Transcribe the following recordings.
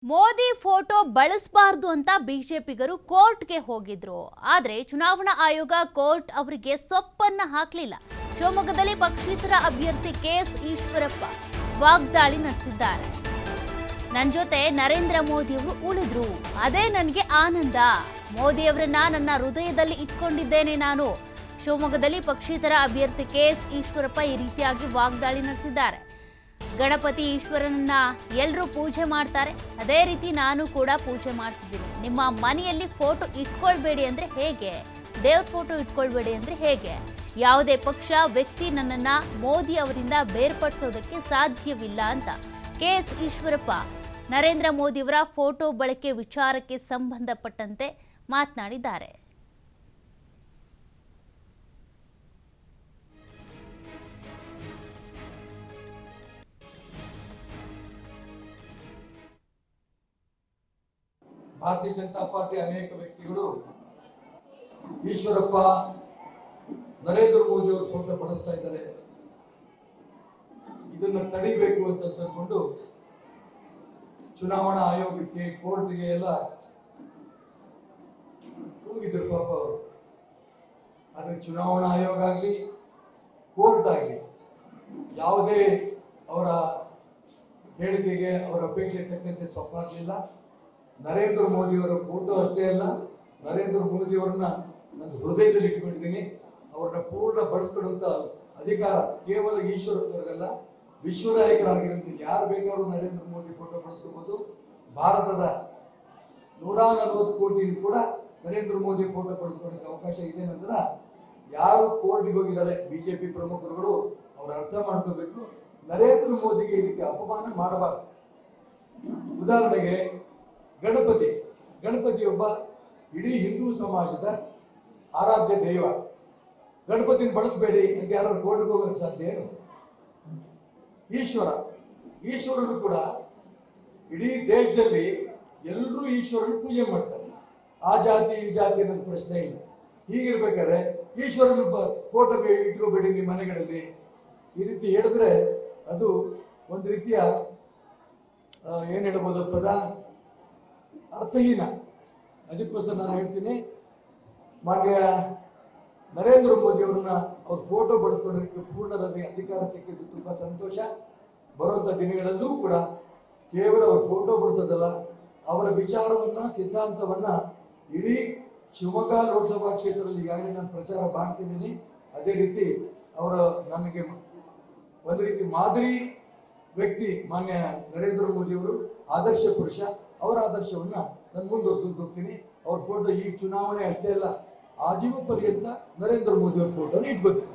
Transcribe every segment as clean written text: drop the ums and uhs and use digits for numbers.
Modi photo ಬಳಸಬಾರದು ಅಂತ ಬಿಜೆಪಿಗರು ಕೋರ್ಟ್ಗೆ ಹೋಗಿದ್ರು. ಆದರೆ ಚುನಾವಣಾ ಆಯೋಗ ಕೋರ್ಟ್ ಅವರಿಗೆ ಸೊಪ್ಪನ್ನ ಹಾಕಲಿಲ್ಲ. ಶಿವಮೊಗ್ಗದಲ್ಲಿ ಪಕ್ಷೇತರ ಅಭ್ಯರ್ಥಿ ಕೆಎಸ್ ಈಶ್ವರಪ್ಪ ವಾಗ್ದಾಳಿ ನಡೆಸಿದ್ದಾರೆ. ನನ್ನ ಜೊತೆ ನರೇಂದ್ರ ಮೋದಿ ಅವರು ಉಳಿದ್ರು, ಅದೇ ನನಗೆ ಆನಂದ. ಮೋದಿ ಅವರನ್ನ ನನ್ನ ಹೃದಯದಲ್ಲಿ ಇಟ್ಕೊಂಡಿದ್ದೇನೆ ನಾನು. ಶಿವಮೊಗ್ಗದಲ್ಲಿ ಪಕ್ಷೇತರ ಅಭ್ಯರ್ಥಿ ಕೆಎಸ್ ಈಶ್ವರಪ್ಪ ಈ ರೀತಿಯಾಗಿ ವಾಗ್ದಾಳಿ ನಡೆಸಿದ್ದಾರೆ. ಗಣಪತಿ ಈಶ್ವರನನ್ನ ಎಲ್ಲರೂ ಪೂಜೆ ಮಾಡ್ತಾರೆ, ಅದೇ ರೀತಿ ನಾನು ಕೂಡ ಪೂಜೆ ಮಾಡ್ತಿದ್ದೀನಿ. ನಿಮ್ಮ ಮನೆಯಲ್ಲಿ ಫೋಟೋ ಇಟ್ಕೊಳ್ಬೇಡಿ ಅಂದ್ರೆ ಹೇಗೆ? ದೇವ್ರ ಫೋಟೋ ಇಟ್ಕೊಳ್ಬೇಡಿ ಅಂದ್ರೆ ಹೇಗೆ? ಯಾವುದೇ ಪಕ್ಷ ವ್ಯಕ್ತಿ ನನ್ನನ್ನ ಮೋದಿ ಅವರಿಂದ ಬೇರ್ಪಡಿಸೋದಕ್ಕೆ ಸಾಧ್ಯವಿಲ್ಲ ಅಂತ ಕೆಎಸ್ ಈಶ್ವರಪ್ಪ ನರೇಂದ್ರ ಮೋದಿಯವರ ಫೋಟೋ ಬಳಕೆ ವಿಚಾರಕ್ಕೆ ಸಂಬಂಧಪಟ್ಟಂತೆ ಮಾತನಾಡಿದ್ದಾರೆ. ಭಾರತೀಯ ಜನತಾ ಪಾರ್ಟಿ ಅನೇಕ ವ್ಯಕ್ತಿಗಳು ಈಶ್ವರಪ್ಪ ನರೇಂದ್ರ ಮೋದಿ ಅವರು ಫೋಟೋ ಬಳಸ್ತಾ ಇದ್ದಾರೆ, ಇದನ್ನ ತಡಿಬೇಕು ಅಂತ ತಂದ್ಕೊಂಡು ಚುನಾವಣಾ ಆಯೋಗಕ್ಕೆ ಕೋರ್ಟ್ಗೆ ಎಲ್ಲ ಹೋಗಿದ್ರು ಪಾಪ ಅವರು. ಆದರೆ ಚುನಾವಣಾ ಆಯೋಗ ಆಗಲಿ ಕೋರ್ಟ್ ಆಗಲಿ ಯಾವುದೇ ಅವರ ಹೇಳಿಕೆಗೆ ಅವರ ಅಪೇಕ್ಷೆ ತಕ್ಕಂತೆ ಸೊಪ್ಪಾಗಲಿಲ್ಲ. ನರೇಂದ್ರ ಮೋದಿಯವರ ಫೋಟೋ ಅಷ್ಟೇ ಅಲ್ಲ, ನರೇಂದ್ರ ಮೋದಿಯವರನ್ನ ನನ್ನ ಹೃದಯದಲ್ಲಿ ಇಟ್ಕೊಂಡಿದ್ದೀನಿ. ಅವ್ರನ್ನ ಪೂರ್ಣ ಬಳಸ್ಕೊಳ್ಳುವಂಥ ಅಧಿಕಾರ ಕೇವಲ ಈಶ್ವರಪ್ಪವ್ರಿಗಲ್ಲ, ವಿಶ್ವನಾಯಕರಾಗಿರೋಂಥ ಯಾರು ಬೇಕಾದ್ರೂ ನರೇಂದ್ರ ಮೋದಿ ಫೋಟೋ ಬಳಸ್ಕೋಬೋದು. ಭಾರತದ 140 ಕೋಟಿ ಕೂಡ ನರೇಂದ್ರ ಮೋದಿ ಫೋಟೋ ಬಳಸ್ಕೊಳ್ಳೋಕ್ಕೆ ಅವಕಾಶ ಇದೆ. ನಂತರ ಯಾರು ಕೋರ್ಟ್ಗೆ ಹೋಗಿದ್ದಾರೆ ಬಿಜೆಪಿ ಪ್ರಮುಖರುಗಳು ಅವ್ರು ಅರ್ಥ ಮಾಡ್ಕೋಬೇಕು, ನರೇಂದ್ರ ಮೋದಿಗೆ ಈ ರೀತಿ ಅಪಮಾನ ಮಾಡಬಾರ್ದು. ಉದಾಹರಣೆಗೆ ಗಣಪತಿ ಒಬ್ಬ ಇಡೀ ಹಿಂದೂ ಸಮಾಜದ ಆರಾಧ್ಯ ದೈವ. ಗಣಪತಿನ ಬಳಸಬೇಡಿ ಅಂತ ಯಾರು ಕೋರ್ಟ್ಗೆ ಹೋಗೋಕ್ಕೆ ಸಾಧ್ಯ ಏನು? ಈಶ್ವರನು ಕೂಡ ಇಡೀ ದೇಶದಲ್ಲಿ ಎಲ್ಲರೂ ಈಶ್ವರನ ಪೂಜೆ ಮಾಡ್ತಾರೆ. ಆ ಜಾತಿ ಈ ಜಾತಿ ಅನ್ನೋದು ಪ್ರಶ್ನೆ ಇಲ್ಲ. ಹೀಗಿರ್ಬೇಕಾದ್ರೆ ಈಶ್ವರನ ಫೋಟೋಗೆ ಇಟ್ಕೋಬೇಡಿ ನಿಮ್ಮ ಮನೆಗಳಲ್ಲಿ ಈ ರೀತಿ ಹೇಳಿದ್ರೆ ಅದು ಒಂದು ರೀತಿಯ ಏನು ಹೇಳ್ಬೋದು ಪದ ಅರ್ಥಹೀನ. ಅದಕ್ಕೋಸ್ಕರ ನಾನು ಹೇಳ್ತೀನಿ, ಮಾನ್ಯ ನರೇಂದ್ರ ಮೋದಿ ಅವ್ರನ್ನ ಅವ್ರ ಫೋಟೋ ಬಳಸ್ಕೊಳ್ಳೋದಕ್ಕೆ ಪೂರ್ಣವಾಗಿ ಅಧಿಕಾರ ಸಿಕ್ಕಿದ್ದು ತುಂಬ ಸಂತೋಷ. ಬರುವಂಥ ದಿನಗಳಲ್ಲೂ ಕೂಡ ಕೇವಲ ಅವ್ರ ಫೋಟೋ ಬಳಸೋದಲ್ಲ, ಅವರ ವಿಚಾರವನ್ನು ಸಿದ್ಧಾಂತವನ್ನು ಇಡೀ ಶಿವಮೊಗ್ಗ ಲೋಕಸಭಾ ಕ್ಷೇತ್ರದಲ್ಲಿ ಈಗಾಗಲೇ ನಾನು ಪ್ರಚಾರ ಮಾಡ್ತಿದ್ದೀನಿ. ಅದೇ ರೀತಿ ಅವರ ನನಗೆ ಒಂದು ರೀತಿ ಮಾದರಿ ವ್ಯಕ್ತಿ ಮಾನ್ಯ ನರೇಂದ್ರ ಮೋದಿಯವರು, ಆದರ್ಶ ಪುರುಷ. ಅವರ ಆದರ್ಶವನ್ನು ನಾನು ಮುಂದುವರ್ಸ್ಕೊಂಡು ಹೋಗ್ತೀನಿ. ಅವ್ರ ಫೋಟೋ ಈ ಚುನಾವಣೆ ಅಷ್ಟೇ ಅಲ್ಲ, ಆಜೀವ ಪರ್ಯಂತ ನರೇಂದ್ರ ಮೋದಿ ಅವ್ರ ಫೋಟೋನ ಇಟ್ಕೋತೀನಿ.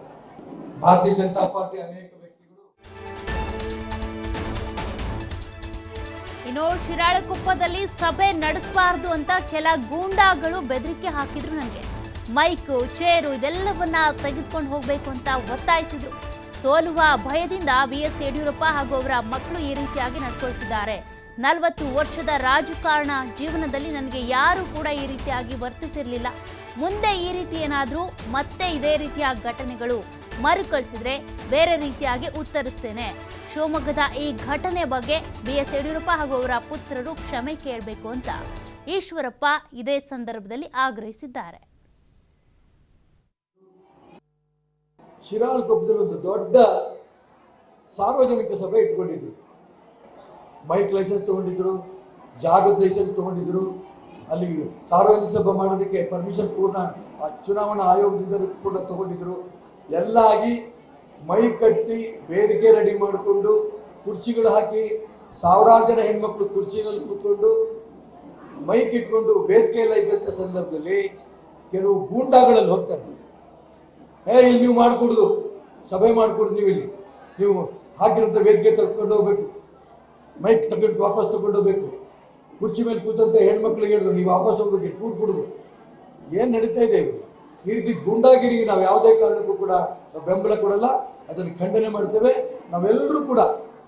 ಭಾರತೀಯ ಜನತಾ ಪಾರ್ಟಿ ಅನೇಕ ವ್ಯಕ್ತಿಗಳು. ಇನ್ನು ಶಿರಾಳಕೊಪ್ಪದಲ್ಲಿ ಸಭೆ ನಡೆಸಬಾರದು ಅಂತ ಕೆಲ ಗೂಂಡಾಗಳು ಬೆದರಿಕೆ ಹಾಕಿದ್ರು. ನನಗೆ ಮೈಕು ಚೇರು ಇದೆಲ್ಲವನ್ನ ತೆಗೆದುಕೊಂಡು ಹೋಗ್ಬೇಕು ಅಂತ ಒತ್ತಾಯಿಸಿದ್ರು. ಸೋಲುವ ಭಯದಿಂದ ಬಿಎಸ್ ಯಡಿಯೂರಪ್ಪ ಹಾಗೂ ಅವರ ಮಕ್ಕಳು ಈ ರೀತಿಯಾಗಿ ನಡ್ಕೊಳ್ತಿದ್ದಾರೆ. 40 ವರ್ಷದ ರಾಜಕಾರಣ ಜೀವನದಲ್ಲಿ ನನಗೆ ಯಾರು ಕೂಡ ಈ ರೀತಿಯಾಗಿ ವರ್ತಿಸಿರಲಿಲ್ಲ. ಮುಂದೆ ಈ ರೀತಿ ಏನಾದರೂ ಮತ್ತೆ ಇದೇ ರೀತಿಯ ಘಟನೆಗಳು ಮರುಕಳಿಸಿದ್ರೆ ಬೇರೆ ರೀತಿಯಾಗಿ ಉತ್ತರಿಸ್ತೇನೆ. ಶಿವಮೊಗ್ಗದ ಈ ಘಟನೆ ಬಗ್ಗೆ ಬಿಎಸ್ ಯಡಿಯೂರಪ್ಪ ಹಾಗೂ ಅವರ ಪುತ್ರರು ಕ್ಷಮೆ ಕೇಳಬೇಕು ಅಂತ ಈಶ್ವರಪ್ಪ ಇದೇ ಸಂದರ್ಭದಲ್ಲಿ ಆಗ್ರಹಿಸಿದ್ದಾರೆ. ಶಿರಾಳಕೊಪ್ಪದಲ್ಲಿ ಒಂದು ದೊಡ್ಡ ಸಾರ್ವಜನಿಕ ಸಭೆ ಇಟ್ಕೊಂಡಿದ್ರು. ಮೈಕ್ ಲೈಸೆನ್ಸ್ ತೊಗೊಂಡಿದ್ರು, ಜಾಗದ ಲೈಸೆನ್ಸ್ ತೊಗೊಂಡಿದ್ರು. ಅಲ್ಲಿ ಸಾರ್ವಜನಿಕ ಸಭೆ ಮಾಡೋದಕ್ಕೆ ಪರ್ಮಿಷನ್ ಪೂರ್ಣ ಚುನಾವಣಾ ಆಯೋಗದಿಂದ ಕೂಡ ತೊಗೊಂಡಿದ್ರು. ಎಲ್ಲ ಆಗಿ ಮೈಕ್ ಕಟ್ಟಿ ವೇದಿಕೆ ರೆಡಿ ಮಾಡಿಕೊಂಡು ಕುರ್ಚಿಗಳು ಹಾಕಿ ಸಾವಿರಾರು ಜನ ಹೆಣ್ಮಕ್ಳು ಕುರ್ಚಿನಲ್ಲಿ ಕೂತ್ಕೊಂಡು ಮೈಕ್ ಇಟ್ಕೊಂಡು ವೇದಿಕೆಯೆಲ್ಲ ಇದ್ದಂಥ ಸಂದರ್ಭದಲ್ಲಿ ಕೆಲವು ಗೂಂಡಾಗಳಲ್ಲಿ ಹೋಗ್ತಾರೆ. ಇಲ್ಲಿ ನೀವು ಮಾಡಿಕೊಡುದು, ಸಭೆ ಮಾಡಿಕೊಡುದು, ನೀವು ಹಾಕಿರೋಂಥ ವೇದಿಕೆ ತಗೊಂಡು ಹೋಗ್ಬೇಕು, ಮೈಕ್ ತಗೊಂಡು ವಾಪಸ್ ತಗೊಂಡು ಹೋಗ್ಬೇಕು. ಕುರ್ಚಿ ಮೇಲೆ ಕೂತಂತ ಹೆಣ್ಮಕ್ಳಿಗೆ ಹೇಳಿದ್ರು ನೀವು ವಾಪಸ್ ಹೋಗ್ಬೇಕು, ಕೂಡ್ಕೊಡುದು. ಏನು ನಡೀತಾ ಇದೆ ಇದು? ಈ ರೀತಿ ಗೂಂಡಾಗಿರಿಗೆ ನಾವು ಯಾವುದೇ ಕಾರಣಕ್ಕೂ ಕೂಡ ನಾವು ಬೆಂಬಲ ಕೊಡಲ್ಲ, ಅದನ್ನು ಖಂಡನೆ ಮಾಡ್ತೇವೆ. ನಾವೆಲ್ಲರೂ ಕೂಡ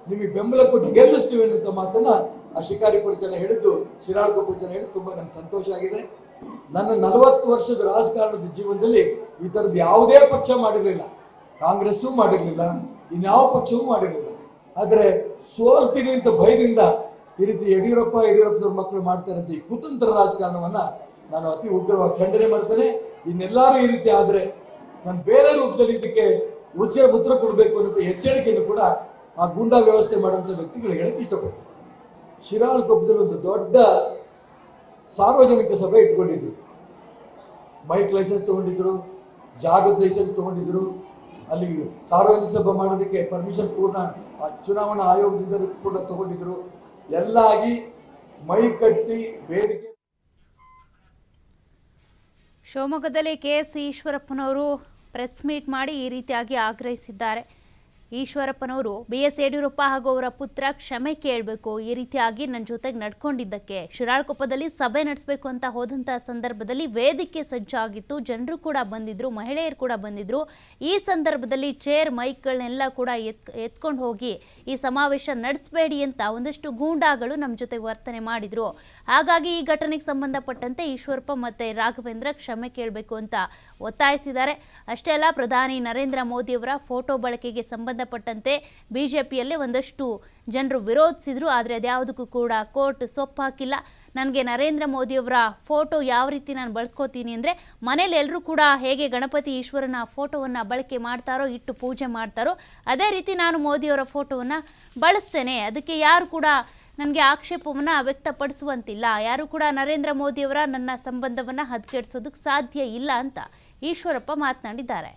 ನಿಮಗೆ ಬೆಂಬಲ ಕೊಟ್ಟು ಗೆಲ್ಲಿಸ್ತೀವಿ ಅನ್ನೋಂಥ ಮಾತನ್ನು ಆ ಶಿಕಾರಿಪುರ ಜನ ಹೇಳಿದ್ದು, ಶಿರಾಳಕೊಪ್ಪ ಜನ ಹೇಳಿದ್ದು ತುಂಬ ನನಗೆ ಸಂತೋಷ ಆಗಿದೆ. ನನ್ನ 40 ವರ್ಷದ ರಾಜಕಾರಣದ ಜೀವನದಲ್ಲಿ ಈ ಥರದ್ದು ಯಾವುದೇ ಪಕ್ಷ ಮಾಡಿರಲಿಲ್ಲ, ಕಾಂಗ್ರೆಸ್ಸೂ ಮಾಡಿರಲಿಲ್ಲ, ಇನ್ಯಾವ ಪಕ್ಷವೂ ಮಾಡಿರಲಿಲ್ಲ. ಆದರೆ ಸೋಲ್ತೀನಿ ಅಂತ ಭಯದಿಂದ ಈ ರೀತಿ ಯಡಿಯೂರಪ್ಪನವ್ರ ಮಕ್ಕಳು ಮಾಡ್ತಾರಂತ ಈ ಕುತಂತ್ರ ರಾಜಕಾರಣವನ್ನ ನಾನು ಅತಿ ಉಗ್ರವಾಗಿ ಖಂಡನೆ ಮಾಡ್ತೇನೆ. ಇನ್ನೆಲ್ಲರೂ ಈ ರೀತಿ ಆದರೆ ನಾನು ಬೇರೆ ರೂಪದಲ್ಲಿ ಇದಕ್ಕೆ ಉತ್ತರ ಕೊಡಬೇಕು ಅನ್ನೋ ಎಚ್ಚರಿಕೆಯನ್ನು ಕೂಡ ಆ ಗೂಂಡಾ ವ್ಯವಸ್ಥೆ ಮಾಡುವಂಥ ವ್ಯಕ್ತಿಗಳಿಗೆ ಹೇಳಕ್ಕೆ ಇಷ್ಟಪಡ್ತೀನಿ. ಶಿರಾಳಕೊಪ್ಪದಲ್ಲಿ ಒಂದು ದೊಡ್ಡ ಸಾರ್ವಜನಿಕ ಸಭೆ ಇಟ್ಕೊಂಡಿದ್ರು. ಮೈಕ್ ಲೈಸೆನ್ಸ್ ತಗೊಂಡಿದ್ರು, ಜಾಗದ ಲೈಸೆನ್ಸ್ ತಗೊಂಡಿದ್ರು. ಅಲ್ಲಿ ಸಾರ್ವಜನಿಕ ಸಭೆ ಮಾಡೋದಕ್ಕೆ ಪರ್ಮಿಷನ್ ಪೂರ್ಣ ಚುನಾವಣಾ ಆಯೋಗದಿಂದ ಕೂಡ ತಗೊಂಡಿದ್ರು. ಎಲ್ಲ ಆಗಿ ಮೈಕ್ ಕಟ್ಟಿ ವೇದಿಕೆ. ಶಿವಮೊಗ್ಗದಲ್ಲಿ ಕೆಎಸ್ ಈಶ್ವರಪ್ಪನವರು ಪ್ರೆಸ್ ಮೀಟ್ ಮಾಡಿ ಈ ರೀತಿಯಾಗಿ ಆಗ್ರಹಿಸಿದ್ದಾರೆ. ಈಶ್ವರಪ್ಪನವರು BS ಯಡಿಯೂರಪ್ಪ ಹಾಗೂ ಅವರ ಪುತ್ರ ಕ್ಷಮೆ ಕೇಳಬೇಕು, ಈ ರೀತಿಯಾಗಿ ನನ್ನ ಜೊತೆಗೆ ನಡ್ಕೊಂಡಿದ್ದಕ್ಕೆ. ಶಿರಾಳಕೊಪ್ಪದಲ್ಲಿ ಸಭೆ ನಡೆಸಬೇಕು ಅಂತ ಹೋದಂಥ ಸಂದರ್ಭದಲ್ಲಿ ವೇದಿಕೆ ಸಜ್ಜಾಗಿತ್ತು, ಜನರು ಕೂಡ ಬಂದಿದ್ರು, ಮಹಿಳೆಯರು ಕೂಡ ಬಂದಿದ್ರು. ಈ ಸಂದರ್ಭದಲ್ಲಿ ಚೇರ್ ಮೈಕ್ಗಳನ್ನೆಲ್ಲ ಕೂಡ ಎತ್ಕೊಂಡು ಹೋಗಿ ಈ ಸಮಾವೇಶ ನಡೆಸಬೇಡಿ ಅಂತ ಒಂದಷ್ಟು ಗೂಂಡಾಗಳು ನಮ್ಮ ಜೊತೆಗೆ ವರ್ತನೆ ಮಾಡಿದ್ರು. ಹಾಗಾಗಿ ಈ ಘಟನೆಗೆ ಸಂಬಂಧಪಟ್ಟಂತೆ ಈಶ್ವರಪ್ಪ ಮತ್ತು ರಾಘವೇಂದ್ರ ಕ್ಷಮೆ ಕೇಳಬೇಕು ಅಂತ ಒತ್ತಾಯಿಸಿದ್ದಾರೆ. ಅಷ್ಟೇ ಅಲ್ಲ, ಪ್ರಧಾನಿ ನರೇಂದ್ರ ಮೋದಿಯವರ ಫೋಟೋ ಬಳಕೆಗೆ ಸಂಬಂಧಪಟ್ಟಂತೆ ಬಿಜೆಪಿಯಲ್ಲೇ ಒಂದಷ್ಟು ಜನರು ವಿರೋಧಿಸಿದ್ರು. ಆದರೆ ಅದ್ಯಾವುದಕ್ಕೂ ಕೂಡ ಕೋರ್ಟ್ ಸೊಪ್ಪು ಹಾಕಿಲ್ಲ. ನನಗೆ ನರೇಂದ್ರ ಮೋದಿಯವರ ಫೋಟೋ ಯಾವ ರೀತಿ ನಾನು ಬಳಸ್ಕೋತೀನಿ ಅಂದರೆ, ಮನೇಲಿ ಎಲ್ಲರೂ ಕೂಡ ಹೇಗೆ ಗಣಪತಿ ಈಶ್ವರನ ಫೋಟೋವನ್ನು ಬಳಕೆ ಮಾಡ್ತಾರೋ, ಇಟ್ಟು ಪೂಜೆ ಮಾಡ್ತಾರೋ, ಅದೇ ರೀತಿ ನಾನು ಮೋದಿಯವರ ಫೋಟೋವನ್ನು ಬಳಸ್ತೇನೆ. ಅದಕ್ಕೆ ಯಾರು ಕೂಡ ನನಗೆ ಆಕ್ಷೇಪವನ್ನು ವ್ಯಕ್ತಪಡಿಸುವಂತಿಲ್ಲ. ಯಾರು ಕೂಡ ನರೇಂದ್ರ ಮೋದಿಯವರ ನನ್ನ ಸಂಬಂಧವನ್ನು ಹದಗೆಡಿಸೋದಕ್ಕೆ ಸಾಧ್ಯ ಇಲ್ಲ ಅಂತ ಈಶ್ವರಪ್ಪ ಮಾತನಾಡಿದ್ದಾರೆ.